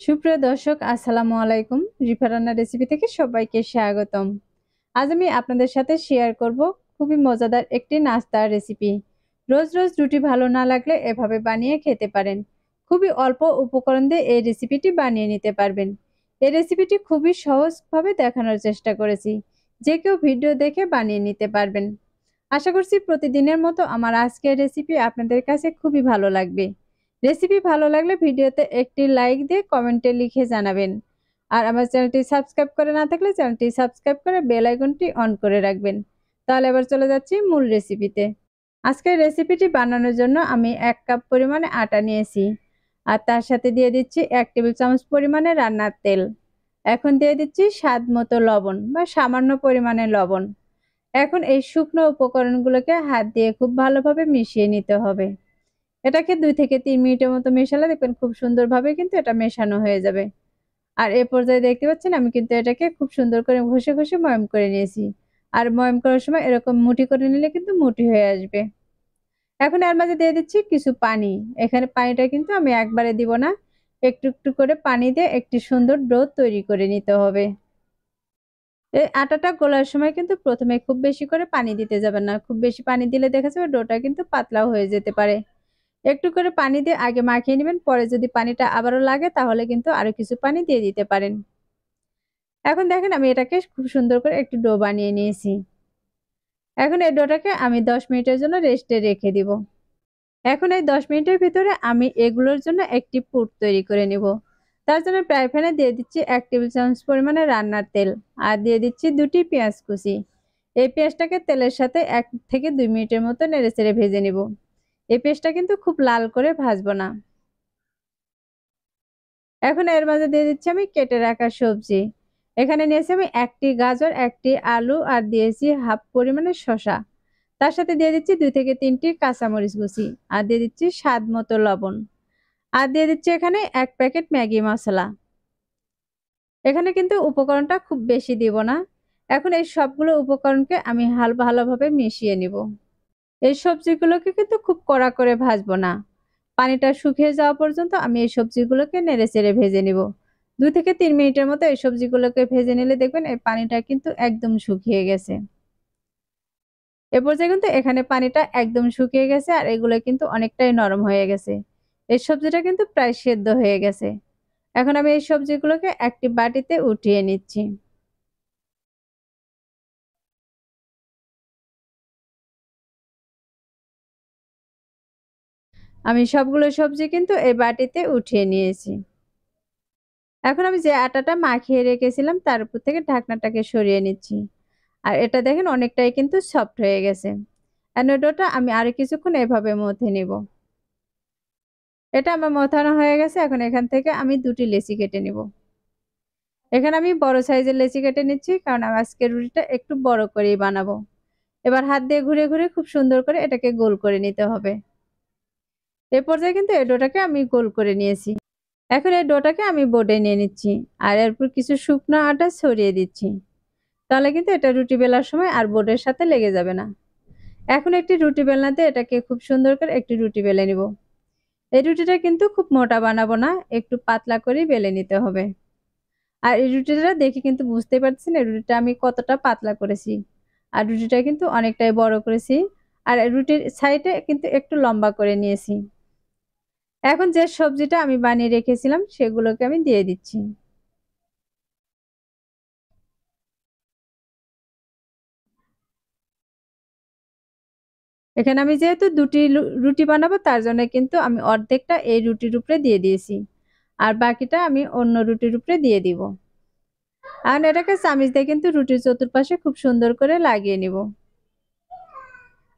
সুপ্রিয় দর্শক, আসসালামু আলাইকুম। রিফা রান্নার রেসিপি থেকে সবাইকে স্বাগতম। আজ আমি আপনাদের সাথে শেয়ার করব খুবই মজাদার একটি নাস্তার রেসিপি। রোজ রোজ রুটি ভালো না লাগলে এভাবে বানিয়ে খেতে পারেন। খুবই অল্প উপকরণ দিয়ে এই রেসিপিটি বানিয়ে নিতে পারবেন। এই রেসিপিটি খুবই সহজভাবে দেখানোর চেষ্টা করেছি। যে কেউ ভিডিও দেখে বানিয়ে নিতে পারবেন। আশা করছি প্রতিদিনের মতো আমার আজকের রেসিপি আপনাদের কাছে খুবই ভালো লাগবে। রেসিপি ভালো লাগলে ভিডিওতে একটি লাইক দিয়ে কমেন্টে লিখে জানাবেন। আর আমার চ্যানেলটি সাবস্ক্রাইব করে না থাকলে চ্যানেলটি সাবস্ক্রাইব করে বেল আইকনটি অন করে রাখবেন। তাহলে এবার চলে যাচ্ছি মূল রেসিপিতে। আজকের রেসিপিটি বানানোর জন্য আমি 1 কাপ পরিমাণে আটা নিয়েছি। আর তার সাথে দিয়ে দিচ্ছি 1 টেবিল চামচ পরিমাণে রান্নার তেল। এখন দিয়ে দিচ্ছি স্বাদ মতো লবণ বা সামান্য পরিমাণে লবণ। এখন এই শুকনো উপকরণগুলোকে হাত দিয়ে খুব ভালোভাবে মিশিয়ে নিতে হবে। এটাকে 2 থেকে 3 মিনিটের মতো মেশালে দেখবেন খুব সুন্দরভাবে কিন্তু এটা মেশানো হয়ে যাবে। আর এ পর্যায়ে দেখতে পাচ্ছেন আমি কিন্তু এটাকে খুব সুন্দর করে ঘষে ঘষে ময়াম করে নিয়েছি। আর ময়াম করার সময় এরকম মুঠি করে নিলে কিন্তু মুঠি হয়ে আসবে। এখন এর মাঝে দিয়ে দিচ্ছি কিছু পানি। এখানে পানিটা কিন্তু আমি একবারে দিব না। একটু একটু করে পানি দিয়ে একটি সুন্দর ডো তৈরি করে নিতে হবে। এই আটাটা গোলার সময় কিন্তু প্রথমে খুব বেশি করে পানি দিতে যাবেন না। খুব বেশি পানি দিলে দেখা যাবে ডোটা কিন্তু পাতলাও হয়ে যেতে পারে। একটু করে পানি দিয়ে আগে মাখিয়ে নেবেন। পরে যদি পানিটা আবারও লাগে তাহলে কিন্তু আরো কিছু পানি দিয়ে দিতে পারেন। এখন দেখেন আমি এটাকে খুব সুন্দর করে একটু ডো বানিয়ে নিয়েছি। এখন এই ডোটাকে আমি 10 মিনিটের জন্য রেস্টে রেখে দিব। এখন এই 10 মিনিটের ভিতরে আমি এগুলোর জন্য একটি পুর তৈরি করে নিব। তার জন্য ফ্রাই প্যানে দিয়ে দিচ্ছি 1 টেবিল চামচ পরিমাণে রান্নার তেল আর দিয়ে দিচ্ছি 2টি পেঁয়াজ কুচি। এই পেঁয়াজটাকে তেলের সাথে 1 থেকে 2 মিনিটের মতো নেড়েচেড়ে ভেজে নিব। এই পেঁয়াজটা কিন্তু খুব লাল করে ভাজবো না। এখন এর মাঝে দিয়ে দিচ্ছি আমি কেটে রাখা সবজি। এখানে নিয়েছি আমি 1টি গাজর, 1টি আলু আর দিয়েছি হাফ পরিমাণে শসা। তার সাথে দিয়ে দিচ্ছি 2 থেকে 3টি কাঁচামরিচ কুচি আর দিয়ে দিচ্ছি স্বাদ মতো লবণ। আর দিয়ে দিচ্ছি এখানে 1 প্যাকেট ম্যাগি মসলা। এখানে কিন্তু উপকরণটা খুব বেশি দিব না। এখন এই সবগুলো উপকরণকে আমি ভালোভাবে মিশিয়ে নিব। এই সবজিগুলোকে কিন্তু খুব কড়া করে ভাজবো না। পানিটা শুকিয়ে যাওয়া পর্যন্ত আমি এই সবজিগুলোকে নেড়েচেড়ে ভেজে নিব। 2 থেকে 3 মিনিটের মতো এই সবজিগুলোকে ভেজে নিলে দেখবেন এই পানিটা কিন্তু একদম শুকিয়ে গেছে। এ পর্যায়ে কিন্তু এখানে পানিটা একদম শুকিয়ে গেছে আর এগুলো কিন্তু অনেকটাই নরম হয়ে গেছে। এই সবজিটা কিন্তু প্রায় সেদ্ধ হয়ে গেছে। এখন আমি এই সবজিগুলোকে একটি বাটিতে উঠিয়ে নিচ্ছি। আমি সবগুলো সবজি কিন্তু এই বাটিতে উঠিয়ে নিয়েছি। এখন আমি যে আটাটা মাখিয়ে রেখেছিলাম তার উপর থেকে ঢাকনাটাকে সরিয়ে নিচ্ছি। আর এটা দেখেন অনেকটাই কিন্তু সফট হয়ে গেছে। ডোটা আমি আরো কিছুক্ষণ এভাবে মথে নিব। এটা আমার মথানো হয়ে গেছে। এখন এখান থেকে আমি 2টি লেচি কেটে নিব। এখানে আমি বড় সাইজের লেচি কেটে নিচ্ছি কারণ আমি আজকে রুটিটা একটু বড় করেই বানাবো। এবার হাত দিয়ে ঘুরে ঘুরে খুব সুন্দর করে এটাকে গোল করে নিতে হবে। এ পর্যায়ে কিন্তু এই ডোটাকে আমি গোল করে নিয়েছি। এখন এই ডোটাকে আমি বোর্ডে নিয়ে নিচ্ছি আর এরপর কিছু শুকনো আটা ছড়িয়ে দিচ্ছি। তাহলে কিন্তু এটা রুটি বেলার সময় আর বোর্ডের সাথে লেগে যাবে না। এখন একটি রুটি বেলনাতে এটাকে খুব সুন্দর করে একটি রুটি বেলে নিব। এই রুটিটা কিন্তু খুব মোটা বানাবো না, একটু পাতলা করেই বেলে নিতে হবে। আর এই রুটিটা দেখে কিন্তু বুঝতেই পারছেন এই রুটিটা আমি কতটা পাতলা করেছি। আর রুটিটা কিন্তু অনেকটাই বড় করেছি। আর এই রুটির সাইডে কিন্তু একটু লম্বা করে নিয়েছি। এখন যে সবজিটা আমি বানিয়ে রেখেছিলাম সেগুলোকে আমি দিয়ে দিচ্ছি। এখানে আমি যেহেতু 2টি রুটি বানাবো তার জন্য কিন্তু আমি অর্ধেকটা এই রুটির উপরে দিয়ে দিয়েছি। আর বাকিটা আমি অন্য রুটির উপরে দিয়ে দিব। আর এটাকে চামিচ দিয়ে কিন্তু রুটির চতুর্পাশে খুব সুন্দর করে লাগিয়ে নিব।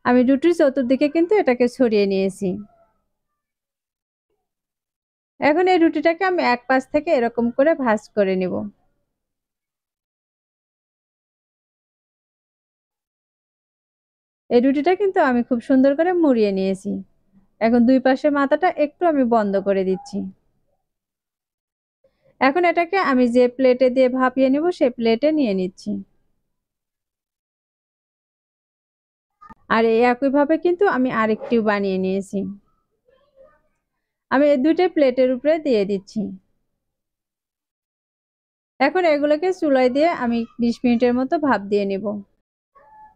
আমি রুটির চতুর্দিকে কিন্তু এটাকে ছড়িয়ে নিয়েছি। এখন এই রুটিটাকে আমি এক পাশ থেকে এরকম করে ভাঁজ করে নিব। এই রুটিটা কিন্তু আমি খুব সুন্দর করে মুড়িয়ে নিয়েছি। এখন দুই পাশের মাথাটা একটু আমি বন্ধ করে দিচ্ছি। এখন এটাকে আমি যে প্লেটে দিয়ে ভাপিয়ে নিব সেই প্লেটে নিয়ে নিচ্ছি। আর এই একইভাবে কিন্তু আমি আরেকটিও বানিয়ে নিয়েছি। আমি এই 2টে প্লেটের উপরে দিয়ে দিচ্ছি। এখন এগুলোকে চুলায় দিয়ে আমি 20 মিনিটের মতো ভাপ দিয়ে নিব।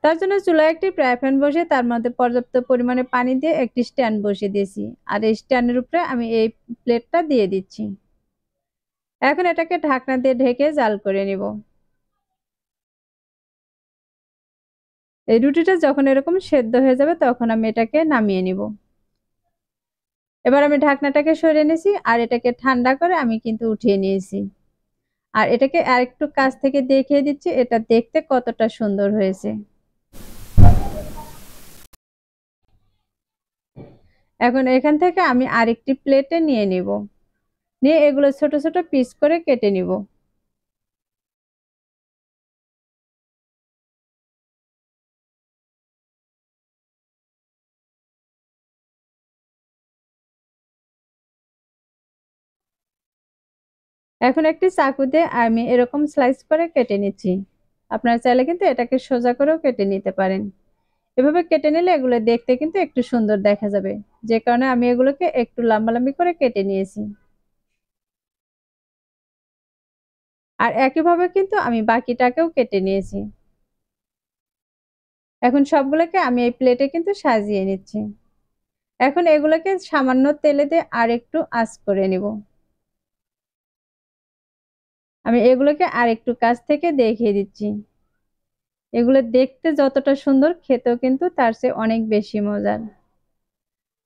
তার জন্য চুলায় একটি ফ্রাই প্যান বসিয়ে তার মধ্যে পর্যাপ্ত পরিমাণে পানি দিয়ে একটি স্ট্যান্ড বসিয়ে দিয়েছি। আর এই স্ট্যান্ডের উপরে আমি এই প্লেটটা দিয়ে দিচ্ছি। এখন এটাকে ঢাকনা দিয়ে ঢেকে জাল করে নিব। এই রুটিটা যখন এরকম সেদ্ধ হয়ে যাবে তখন আমি এটাকে নামিয়ে নিব। এবার আমি ঢাকনাটাকে সরিয়ে নিয়েছি আর এটাকে ঠান্ডা করে আমি কিন্তু উঠিয়ে নিয়েছি। আর এটাকে আরেকটু কাছ থেকে দেখিয়ে দিচ্ছি এটা দেখতে কতটা সুন্দর হয়েছে। এখন এখান থেকে আমি আরেকটি প্লেটে নিয়ে নিব। নিয়ে এগুলো ছোট ছোট পিস করে কেটে নিব। এখন একটি চাকু দিয়ে আমি এরকম স্লাইস করে কেটে নিচ্ছি। আপনারা চাইলে কিন্তু এটাকে সোজা করেও কেটে নিতে পারেন। এভাবে কেটে নিলে এগুলো দেখতে কিন্তু একটু সুন্দর দেখা যাবে, যে কারণে আমি এগুলোকে একটু লম্বালম্বি করে কেটে নিয়েছি। আর একইভাবে কিন্তু আমি বাকিটাকেও কেটে নিয়েছি। এখন সবগুলোকে আমি এই প্লেটে কিন্তু সাজিয়ে নিচ্ছি। এখন এগুলোকে সামান্য তেলে দিয়ে আর একটু আঁচ করে নিব। আমি এগুলোকে আর একটু কাছ থেকে দেখিয়ে দিচ্ছি। এগুলো দেখতে যতটা সুন্দর খেতেও কিন্তু তার চেয়ে অনেক বেশি মজার।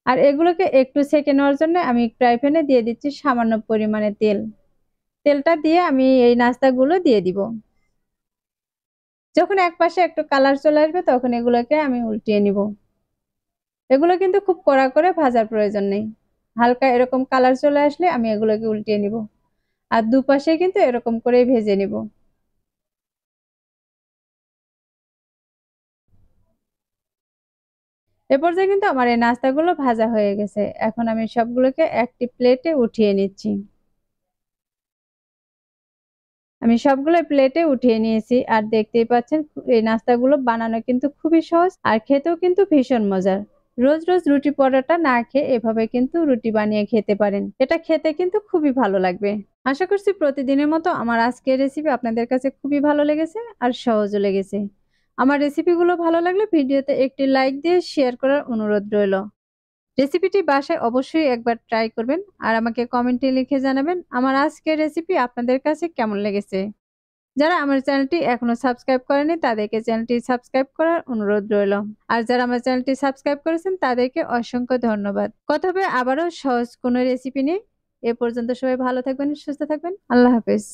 আর এগুলোকে একটু সেঁকে নেওয়ার জন্য আমি ফ্রাই প্যানে দিয়ে দিচ্ছি সামান্য পরিমাণে তেল। তেলটা দিয়ে আমি এই নাস্তাগুলো দিয়ে দিব। যখন এক পাশে একটু কালার চলে আসবে তখন এগুলোকে আমি উল্টিয়ে নিব। এগুলো কিন্তু খুব কড়া করে ভাজার প্রয়োজন নেই। হালকা এরকম কালার চলে আসলে আমি এগুলোকে উল্টিয়ে নিব। আর দুপাশে কিন্তু এরকম করেই ভেজে নিব। এ পর্যায়ে কিন্তু আমার এই নাস্তাগুলো ভাজা হয়ে গেছে। এখন আমি সবগুলোকে একটি প্লেটে উঠিয়ে নিচ্ছি। আমি সবগুলো প্লেটে উঠিয়ে নিয়েছি আর দেখতেই পাচ্ছেন এই নাস্তাগুলো বানানো কিন্তু খুবই সহজ আর খেতেও কিন্তু ভীষণ মজার। রোজ রোজ রুটি পরোটা না খেয়ে এভাবে কিন্তু রুটি বানিয়ে খেতে পারেন। এটা খেতে কিন্তু খুবই ভালো লাগবে। আশা করছি প্রতিদিনের মতো আমার আজকের রেসিপি আপনাদের কাছে খুবই ভালো লেগেছে আর সহজও লেগেছে। আমার রেসিপিগুলো ভালো লাগলে ভিডিওতে একটি লাইক দিয়ে শেয়ার করার অনুরোধ রইল। রেসিপিটি বাসায় অবশ্যই একবার ট্রাই করবেন আর আমাকে কমেন্টে লিখে জানাবেন আমার আজকের রেসিপি আপনাদের কাছে কেমন লেগেছে। যারা আমার চ্যানেলটি এখনো সাবস্ক্রাইব করেনি তাদেরকে চ্যানেলটি সাবস্ক্রাইব করার অনুরোধ রইল। আর যারা আমার চ্যানেলটি সাবস্ক্রাইব করেছেন তাদেরকে অসংখ্য ধন্যবাদ। কথা হবে আবারও সহজ কোনো রেসিপি নিয়ে। এ পর্যন্ত সবাই ভালো থাকবেন, সুস্থ থাকবেন। আল্লাহ হাফেজ।